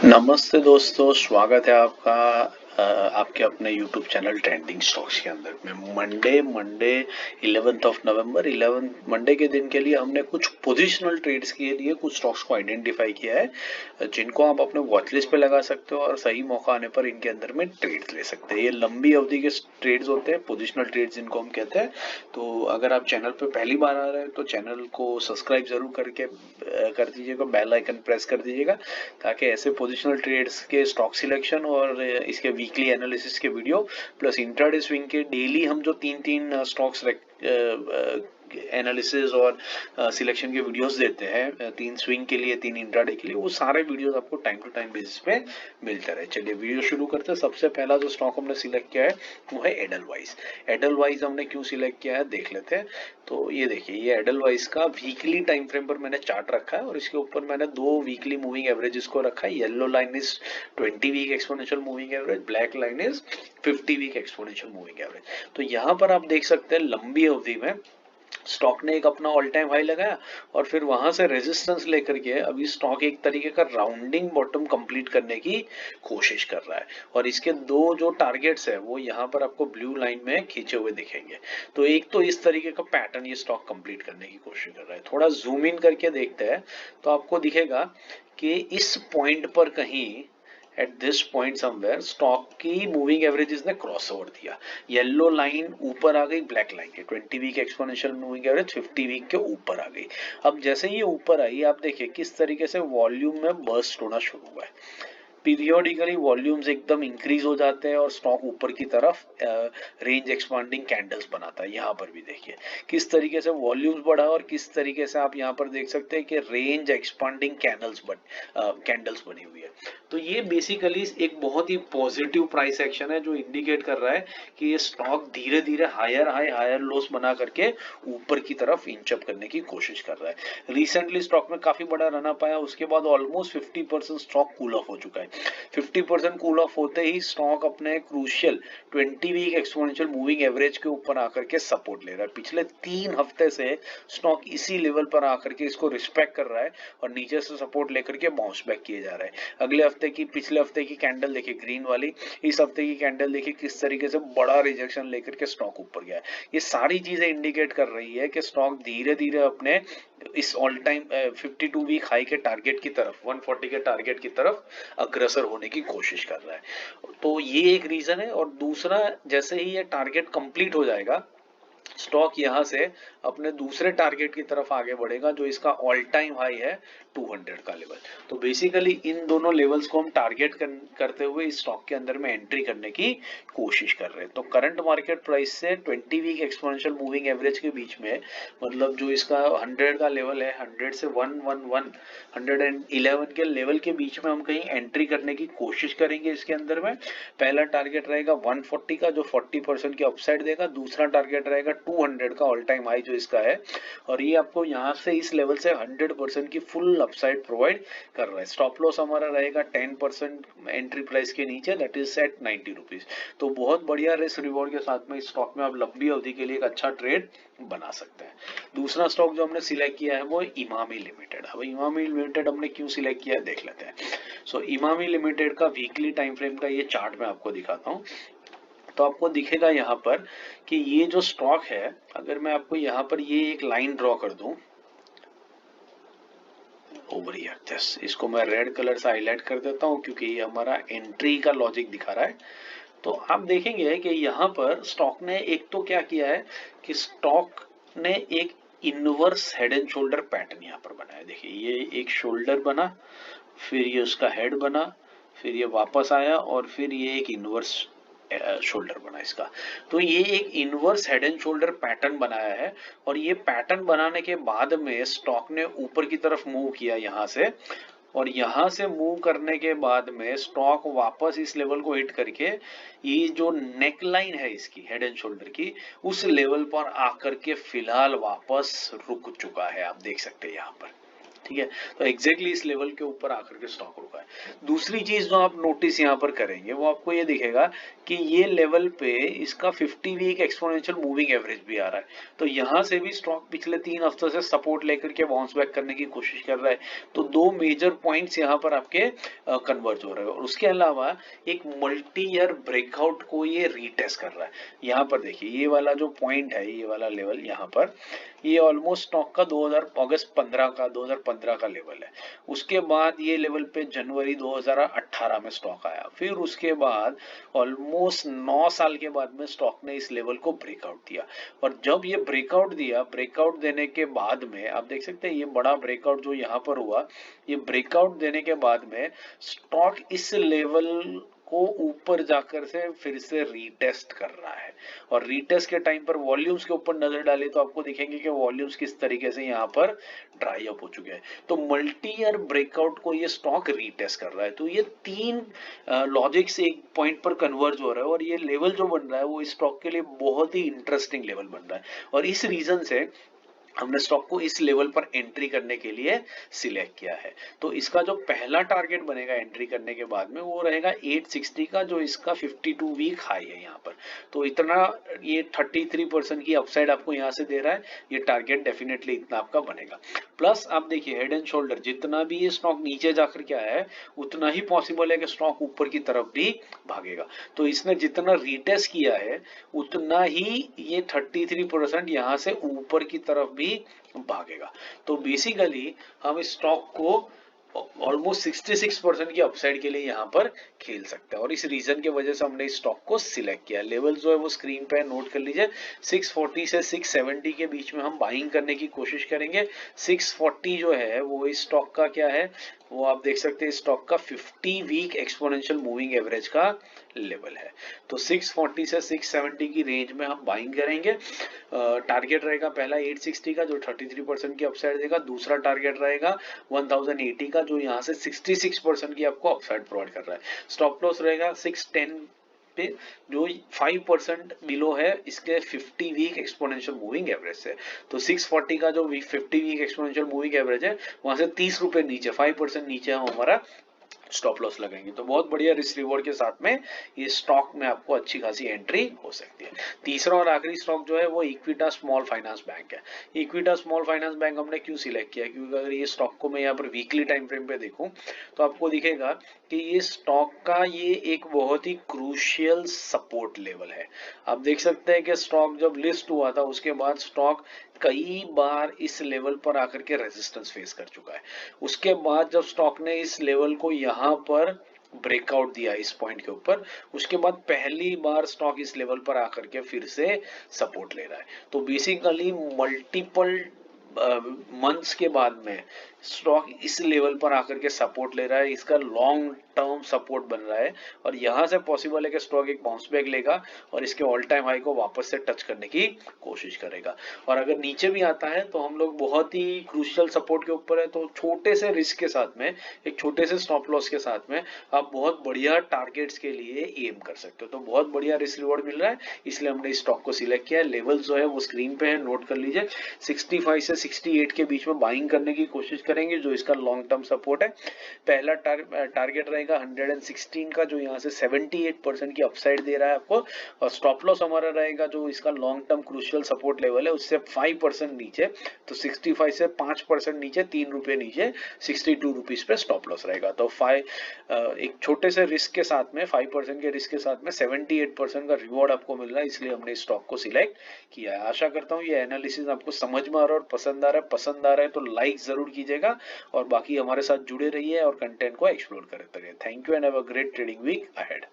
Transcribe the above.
नमस्ते दोस्तों, स्वागत है आपका आपके अपने YouTube चैनल ट्रेंडिंग स्टॉक्स के अंदर में। Monday 11th of November 11 Monday के दिन के लिए हमने कुछ पोजिशनल ट्रेड्स के लिए कुछ स्टॉक्स को आइडेंटिफाई किया है, जिनको आप अपने वॉच लिस्ट पे लगा सकते हो और सही मौका आने पर इनके अंदर में ट्रेड्स ले सकते हैं। ये लंबी अवधि के ट्रेड्स होते हैं, पोजिशनल ट्रेड्स जिनको हम कहते हैं। तो अगर आप चैनल पे पहली बार आ रहे हैं तो चैनल को सब्सक्राइब जरूर करके कर दीजिएगा, बेल आइकन प्रेस कर दीजिएगा, ताकि ऐसे पोजिशनल ट्रेड्स के स्टॉक सिलेक्शन और इसके वीकली एनालिसिस के वीडियो प्लस इंट्राडे स्विंग के डेली हम जो तीन स्टॉक्स एनालिसिस और सिलेक्शन के वीडियोस देते हैं, 3 स्विंग के लिए 3 इंट्राडे के लिए, वो सारे वीडियोस आपको टाइम टू टाइम बेसिस पे मिलते रहे। चलिए वीडियो शुरू करते हैं। सबसे पहला जो स्टॉक हमने सिलेक्ट किया है वो है एडलवाइस। एडलवाइस हमने क्यों सिलेक्ट किया है देख लेते हैं। तो ये देखिए, ये एडलवाइस का वीकली टाइम फ्रेम पर मैंने चार्ट रखा है और इसके ऊपर मैंने 2 वीकली मूविंग एवरेजेस को रखा है। Yellow line is 20 week exponential moving average, black line is 50 week exponential moving average. तो यहाँ पर आप देख सकते हैं लंबी अवधि में स्टॉक ने एक अपना ऑल टाइम हाई लगाया और फिर वहां से रेजिस्टेंस लेकर के अभी स्टॉक एक तरीके का राउंडिंग बॉटम कंप्लीट करने की कोशिश कर रहा है। और इसके 2 जो टारगेट्स है वो यहाँ पर आपको ब्लू लाइन में खींचे हुए दिखेंगे। तो एक तो इस तरीके का पैटर्न ये स्टॉक कंप्लीट करने की कोशिश कर रहा है। थोड़ा जूम इन करके देखते हैं तो आपको दिखेगा कि इस पॉइंट पर कहीं at this point somewhere stock की मूविंग एवरेजेस ने क्रॉस ओवर दिया। येलो लाइन ऊपर आ गई ब्लैक लाइन के, 20 week exponential moving average 50 week के ऊपर आ गई। अब जैसे ये ऊपर आई, आप देखिए किस तरीके से वॉल्यूम में बर्स्ट होना शुरू हुआ है। पीरियोडिकली वॉल्यूम्स एकदम इंक्रीज हो जाते हैं और स्टॉक ऊपर की तरफ रेंज एक्सपांडिंग कैंडल्स बनाता है। यहाँ पर भी देखिए किस तरीके से वॉल्यूम्स बढ़ा और किस तरीके से आप यहाँ पर देख सकते हैं कि रेंज एक्सपांडिंग कैंडल्स बनी हुई है। तो ये बेसिकली एक बहुत ही पॉजिटिव प्राइस एक्शन है जो इंडिकेट कर रहा है कि ये स्टॉक धीरे धीरे हायर हाई हायर लोस बना करके ऊपर की तरफ इंचअप करने की कोशिश कर रहा है। रिसेंटली स्टॉक में काफी बड़ा रन अप आया, उसके बाद ऑलमोस्ट 50% स्टॉक कूल ऑफ हो चुका है। 50% कूल ऑफ होते ही स्टॉक अपने crucial 20 week exponential moving average के ऊपर आकर के सपोर्ट ले रहा है। पिछले 3 हफ्ते से स्टॉक इसी लेवल पर आकर के इसको रिस्पेक्ट कर रहा है और नीचे से सपोर्ट लेकर के बाउंस बैक किए जा रहा है। अगले हफ्ते की पिछले हफ्ते की कैंडल देखिए ग्रीन वाली, इस हफ्ते की कैंडल देखिए किस तरीके से बड़ा रिजेक्शन लेकर के स्टॉक ऊपर गया है। ये सारी चीजें इंडिकेट कर रही है कि स्टॉक धीरे धीरे अपने इस ऑल टाइम 52 वीक हाई के टारगेट की तरफ, 140 के टारगेट की तरफ अग्रसर होने की कोशिश कर रहा है। तो ये एक रीजन है। और दूसरा, जैसे ही ये टारगेट कंप्लीट हो जाएगा स्टॉक यहां से अपने दूसरे टारगेट की तरफ आगे बढ़ेगा जो इसका ऑल टाइम हाई है 200 का लेवल। तो बेसिकली इन दोनों लेवल्स को हम टारगेट करते हुए इस स्टॉक के अंदर में एंट्री करने की कोशिश कर रहे हैं। तो करंट मार्केट प्राइस से 20 वीक एक्सपोनेंशियल मूविंग एवरेज के बीच में, मतलब जो इसका 100 का लेवल है, 100 से 111 के लेवल के बीच में हम कहीं एंट्री करने की कोशिश करेंगे। इसके अंदर में पहला टारगेट रहेगा 140 का जो 40% की अपसाइड देगा, दूसरा टारगेट रहेगा 200 का ऑल टाइम हाई जो इसका है, और ये आपको यहाँ से इस लेवल से 100% की फुल अपसाइड प्रोवाइड कर रहा है। स्टॉप लॉस हमारा रहेगा 10% एंट्री प्राइस के नीचे, दैट इज एट 90 रुपीज। तो बहुत बढ़िया रिस्क रिवॉर्ड के साथ में इस स्टॉक में आप लंबी अवधि के लिए एक अच्छा ट्रेड बना सकते हैं। दूसरा स्टॉक जो हमने सिलेक्ट किया है वो इमामी लिमिटेड। अब इमामी लिमिटेड हमने क्यों सिलेक्ट किया है देख लेते हैं। सो इमामी लिमिटेड का वीकली टाइम फ्रेम का ये चार्ट मैं आपको दिखाता हूँ। तो आपको दिखेगा यहाँ पर कि ये जो स्टॉक है, अगर मैं आपको यहाँ पर ये एक लाइन ड्रॉ कर दूं ओवर हियर, जस्ट इसको मैं रेड कलर से हाईलाइट कर देता हूँ क्योंकि ये हमारा एंट्री का लॉजिक दिखा रहा है। तो आप देखेंगे कि यहाँ पर स्टॉक ने एक तो क्या किया है कि स्टॉक ने एक inverse head and shoulder pattern यहाँ पर बनाया। देखिए ये एक शोल्डर बना, फिर ये उसका हेड बना, फिर ये वापस आया और फिर ये एक इनवर्स शोल्डर बना इसका। तो ये एक inverse head and shoulder pattern बनाया है और ये पैटर्न बनाने के बाद में स्टॉक ने ऊपर की तरफ मूव किया यहाँ से, और यहां से मूव करने के बाद में स्टॉक वापस इस लेवल को हिट करके ये जो नेक लाइन है इसकी हेड एंड शोल्डर की, उस लेवल पर आकर के फिलहाल वापस रुक चुका है। आप देख सकते हैं यहाँ पर ठीक है। तो एग्जैक्टली इस लेवल के ऊपर आकर के स्टॉक रुका है। दूसरी चीज जो आप नोटिस यहाँ पर करेंगे वो आपको ये दिखेगा कि ये लेवल पे इसका 50 वीक एक्सपोनेंशियल मूविंग एवरेज भी आ रहा है। तो यहाँ से भी स्टॉक पिछले 3 हफ्तों से सपोर्ट लेकर के बाउंस बैक करने की कोशिश कर रहा है। तो दो मेजर पॉइंट्स यहाँ पर आपके कन्वर्ज हो रहे हैं। और उसके अलावा एक मल्टी ईयर ब्रेकआउट को ये रीटेस्ट कर रहा है। यहाँ पर देखिए ये वाला जो पॉइंट है, ये वाला लेवल यहाँ पर, ये ऑलमोस्ट स्टॉक का 2015 का लेवल है। उसके बाद ये लेवल पे जनवरी 2018 में स्टॉक आया। फिर उसके बाद ऑलमोस्ट 9 साल के बाद में स्टॉक ने इस लेवल को ब्रेकआउट दिया। और जब ये ब्रेकआउट दिया, ब्रेकआउट देने के बाद में आप देख सकते हैं ये बड़ा ब्रेकआउट जो यहाँ पर हुआ, ये ब्रेकआउट देने के बाद में स्टॉक इस लेवल को ऊपर जाकर से फिर से रीटेस्ट कर रहा है। और रीटेस्ट के टाइम पर वॉल्यूम्स के ऊपर नजर डाले तो आपको दिखेंगे कि वॉल्यूम्स किस तरीके से यहाँ पर ड्राई अप हो चुके हैं। तो मल्टी ईयर ब्रेकआउट को ये स्टॉक रीटेस्ट कर रहा है। तो ये तीन लॉजिक्स एक पॉइंट पर कन्वर्ज हो रहा है और ये लेवल जो बन रहा है वो इस स्टॉक के लिए बहुत ही इंटरेस्टिंग लेवल बन रहा है। और इस रीजन से हमने स्टॉक को इस लेवल पर एंट्री करने के लिए सिलेक्ट किया है। तो इसका जो पहला टारगेट बनेगा एंट्री करने के बाद में वो रहेगा 860 का, जो इसका 52 वीक हाई है यहाँ पर। तो इतना ये 33% की अपसाइड आपको यहाँ से दे रहा है। ये टारगेट डेफिनेटली इतना आपका बनेगा। प्लस आप देखिए हेड एंड शोल्डर जितना भी ये स्टॉक नीचे जाकर के आया है उतना ही पॉसिबल है कि स्टॉक ऊपर की तरफ भी भागेगा। तो इसने जितना रीटेस्ट किया है उतना ही ये 33% यहाँ से ऊपर की तरफ भी भागेगा। तो बेसिकली हम इस स्टॉक को ऑलमोस्ट 66% की अपसाइड के लिए यहाँ पर खेल सकते हैं। और इस रीजन के वजह से हमने इस स्टॉक को सिलेक्ट किया। लेवल जो है वो स्क्रीन पे नोट कर लीजिए। 640 से 670 के बीच में हम बाइंग करने की कोशिश करेंगे। 640 जो है वो इस स्टॉक का क्या है, वो आप देख सकते हैं स्टॉक का 50 वीक एक्सपोनेंशियल मूविंग एवरेज का लेवल है। तो 640 से 670 की रेंज में हम बाइंग करेंगे। टारगेट रहेगा पहला 860 का जो 33% की अपसाइड देगा। दूसरा टारगेट रहेगा 1080 का जो यहाँ से 66% की आपको अपसाइड प्रोवाइड कर रहा है। स्टॉप लॉस रहेगा 610 पे जो 5% बिलो है इसके 50 वीक एक्सपोनेंशियल मूविंग एवरेज से। तो 640 का जो 50 वीक एक्सपोनेंशियल मूविंग एवरेज है वहां से 30 रुपए नीचे, 5% नीचे हम हमारा स्टॉप लॉस लगाएंगे। तो बहुत बढ़िया रिस्क रिवॉर्ड के साथ में ये स्टॉक में आपको अच्छी खासी एंट्री हो सकती है। तीसरा और आखिरी स्टॉक जो है वो इक्विटा स्मॉल फाइनेंस बैंक है। इक्विटा स्मॉल फाइनेंस बैंक हमने क्यों सिलेक्ट किया, क्योंकि अगर ये स्टॉक को मैं यहाँ पर वीकली टाइम फ्रेम पे देखूं तो आपको दिखेगा कि ये स्टॉक का ये एक बहुत ही क्रूशियल सपोर्ट लेवल है। आप देख सकते हैं कि स्टॉक जब लिस्ट हुआ था उसके बाद स्टॉक कई बार इस लेवल पर आकर के रेजिस्टेंस फेस कर चुका है। उसके बाद जब स्टॉक ने इस लेवल को यहाँ पर ब्रेकआउट दिया इस पॉइंट के ऊपर, उसके बाद पहली बार स्टॉक इस लेवल पर आकर के फिर से सपोर्ट ले रहा है। तो बेसिकली मल्टीपल मंथ्स के बाद में स्टॉक इस लेवल पर आकर के सपोर्ट ले रहा है। इसका लॉन्ग टर्म सपोर्ट बन रहा है और यहां से पॉसिबल है कि स्टॉक एक बाउंस बैक लेगा और इसके ऑल टाइम हाई को वापस से टच करने की कोशिश करेगा। और अगर नीचे भी आता है तो हम लोग बहुत ही क्रूशियल सपोर्ट के ऊपर है, तो छोटे से रिस्क के साथ में, एक छोटे से स्टॉप लॉस के साथ में आप बहुत बढ़िया टारगेट्स के लिए एम कर सकते हो। तो बहुत बढ़िया रिस्क रिवॉर्ड मिल रहा है, इसलिए हमने इस स्टॉक को सिलेक्ट किया है। लेवल जो है वो स्क्रीन पे है, नोट कर लीजिए। 65 से 68 के बीच में बाइंग करने की कोशिश करेंगे जो इसका लॉन्ग टर्म सपोर्ट है। पहला टारगेट रहेगा 116 का जो यहाँ से 78% की अपसाइड दे रहा है आपको। और स्टॉप लॉस हमारा रहेगा जो इसका long term crucial support level है उससे 5% नीचे, तो 65 से 5% नीचे, 3 रुपए नीचे 62 रुपीज पे स्टॉप लॉस रहेगा। तो एक छोटे से रिस्क के साथ में 5% के रिस्क के साथ में 78% का रिवॉर्ड आपको मिल रहा है, इसलिए हमने स्टॉक को सिलेक्ट किया है। आशा करता हूँ ये एनालिसिस आपको समझ में आ रहा है और पसंद आ रहा है तो लाइक जरूर कीजिएगा और बाकी हमारे साथ जुड़े रहिए और कंटेंट को एक्सप्लोर करते रहिए। Thank you and have a great trading week ahead.